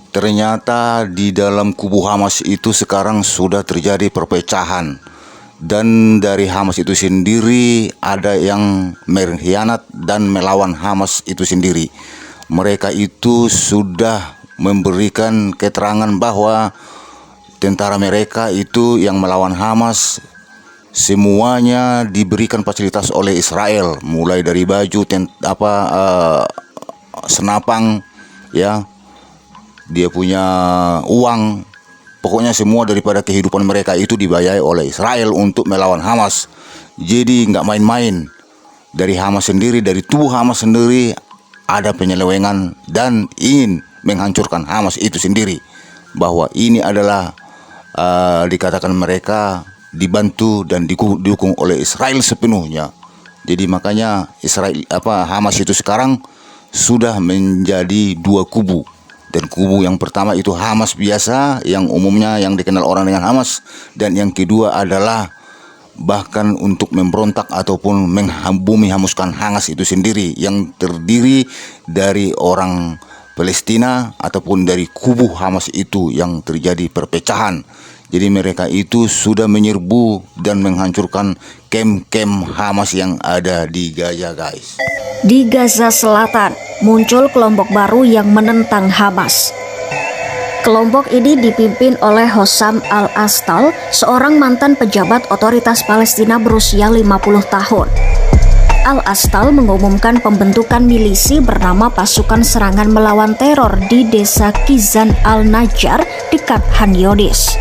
ternyata di dalam kubu Hamas itu sekarang sudah terjadi perpecahan. Dan dari Hamas itu sendiri ada yang mengkhianat dan melawan Hamas itu sendiri. Mereka itu sudah memberikan keterangan bahwa tentara mereka itu yang melawan Hamas semuanya diberikan fasilitas oleh Israel, mulai dari baju, senapang, ya, dia punya uang. Pokoknya semua daripada kehidupan mereka itu dibayar oleh Israel untuk melawan Hamas. Jadi nggak main-main. Dari Hamas sendiri, dari tubuh Hamas sendiri ada penyelewengan dan ingin menghancurkan Hamas itu sendiri. Bahwa ini adalah dikatakan mereka dibantu dan didukung oleh Israel sepenuhnya. Jadi makanya Hamas itu sekarang sudah menjadi dua kubu. Dan kubu yang pertama itu Hamas biasa, yang umumnya yang dikenal orang dengan Hamas. Dan yang kedua adalah bahkan untuk memberontak ataupun hanguskan Hamas itu sendiri, yang terdiri dari orang Palestina ataupun dari kubu Hamas itu yang terjadi perpecahan. Jadi mereka itu sudah menyerbu dan menghancurkan kem-kem Hamas yang ada di Gaza, guys. Di Gaza Selatan, muncul kelompok baru yang menentang Hamas. Kelompok ini dipimpin oleh Hossam Al-Astal, seorang mantan pejabat otoritas Palestina berusia 50 tahun. Al-Astal mengumumkan pembentukan milisi bernama Pasukan Serangan Melawan Teror di desa Kizan Al-Najjar dekat Han Yunis.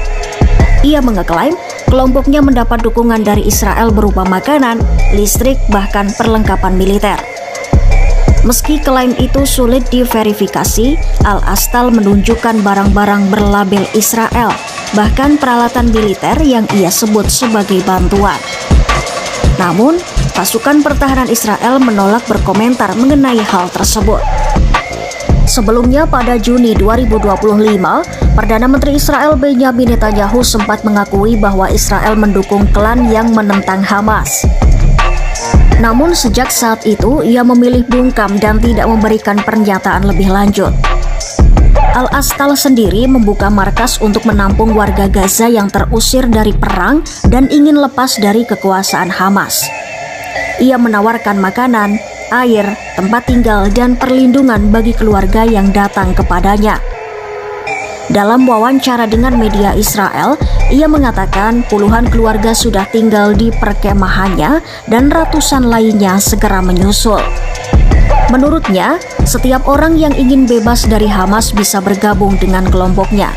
Ia mengeklaim kelompoknya mendapat dukungan dari Israel berupa makanan, listrik, bahkan perlengkapan militer. Meski klaim itu sulit diverifikasi, Al-Astal menunjukkan barang-barang berlabel Israel, bahkan peralatan militer yang ia sebut sebagai bantuan. Namun, pasukan pertahanan Israel menolak berkomentar mengenai hal tersebut. Sebelumnya pada Juni 2025, Perdana Menteri Israel Benjamin Netanyahu sempat mengakui bahwa Israel mendukung klan yang menentang Hamas. Namun sejak saat itu ia memilih bungkam dan tidak memberikan pernyataan lebih lanjut. Al-Astal sendiri membuka markas untuk menampung warga Gaza yang terusir dari perang dan ingin lepas dari kekuasaan Hamas. Ia menawarkan makanan, air, tempat tinggal, dan perlindungan bagi keluarga yang datang kepadanya. Dalam wawancara dengan media Israel, ia mengatakan puluhan keluarga sudah tinggal di perkemahannya dan ratusan lainnya segera menyusul. Menurutnya, setiap orang yang ingin bebas dari Hamas bisa bergabung dengan kelompoknya.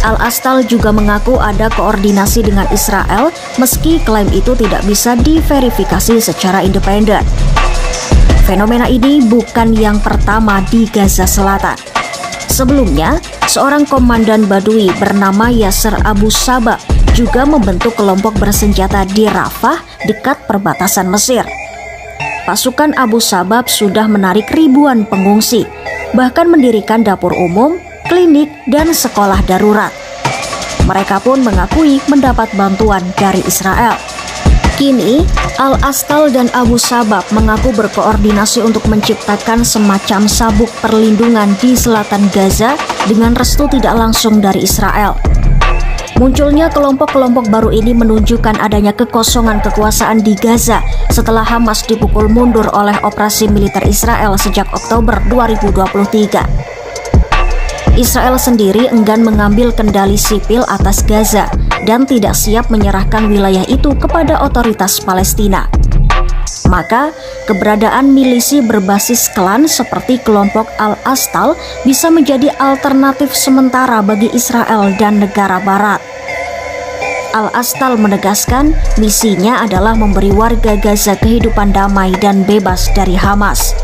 Al-Astal juga mengaku ada koordinasi dengan Israel meski klaim itu tidak bisa diverifikasi secara independen. Fenomena ini bukan yang pertama di Gaza Selatan. Sebelumnya, seorang komandan Badui bernama Yasser Abu Sabah juga membentuk kelompok bersenjata di Rafah dekat perbatasan Mesir. Pasukan Abu Sabah sudah menarik ribuan pengungsi, bahkan mendirikan dapur umum, klinik, dan sekolah darurat. Mereka pun mengakui mendapat bantuan dari Israel. Kini, Al-Astal dan Abu Sabah mengaku berkoordinasi untuk menciptakan semacam sabuk perlindungan di selatan Gaza dengan restu tidak langsung dari Israel. Munculnya kelompok-kelompok baru ini menunjukkan adanya kekosongan kekuasaan di Gaza setelah Hamas dipukul mundur oleh operasi militer Israel sejak Oktober 2023. Israel sendiri enggan mengambil kendali sipil atas Gaza dan tidak siap menyerahkan wilayah itu kepada otoritas Palestina. Maka, keberadaan milisi berbasis klan seperti kelompok Al-Astal bisa menjadi alternatif sementara bagi Israel dan negara Barat. Al-Astal menegaskan misinya adalah memberi warga Gaza kehidupan damai dan bebas dari Hamas.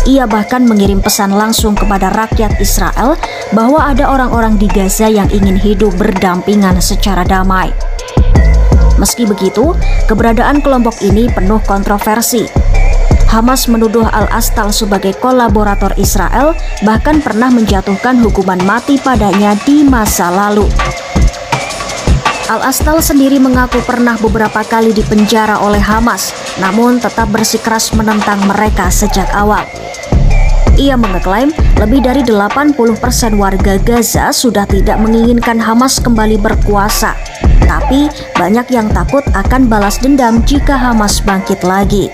Ia bahkan mengirim pesan langsung kepada rakyat Israel bahwa ada orang-orang di Gaza yang ingin hidup berdampingan secara damai. Meski begitu, keberadaan kelompok ini penuh kontroversi. Hamas menuduh Al-Astal sebagai kolaborator Israel, bahkan pernah menjatuhkan hukuman mati padanya di masa lalu. Al-Astal sendiri mengaku pernah beberapa kali dipenjara oleh Hamas, namun tetap bersikeras menentang mereka sejak awal. Ia mengeklaim lebih dari 80% warga Gaza sudah tidak menginginkan Hamas kembali berkuasa. Tapi banyak yang takut akan balas dendam jika Hamas bangkit lagi.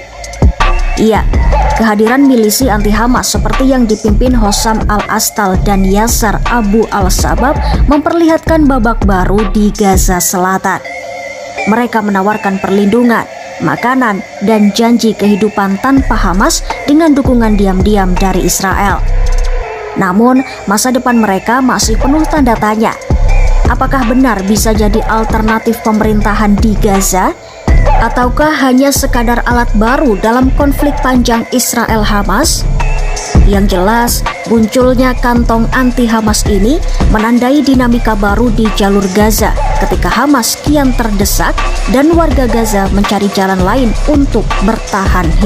Iya, kehadiran milisi anti-Hamas seperti yang dipimpin Hossam al-Astal dan Yasser Abu al-Sabab memperlihatkan babak baru di Gaza Selatan. Mereka menawarkan perlindungan, makanan, dan janji kehidupan tanpa Hamas dengan dukungan diam-diam dari Israel. Namun, masa depan mereka masih penuh tanda tanya. Apakah benar bisa jadi alternatif pemerintahan di Gaza? Ataukah hanya sekadar alat baru dalam konflik panjang Israel-Hamas? Yang jelas, munculnya kantong anti-Hamas ini menandai dinamika baru di jalur Gaza ketika Hamas kian terdesak dan warga Gaza mencari jalan lain untuk bertahan.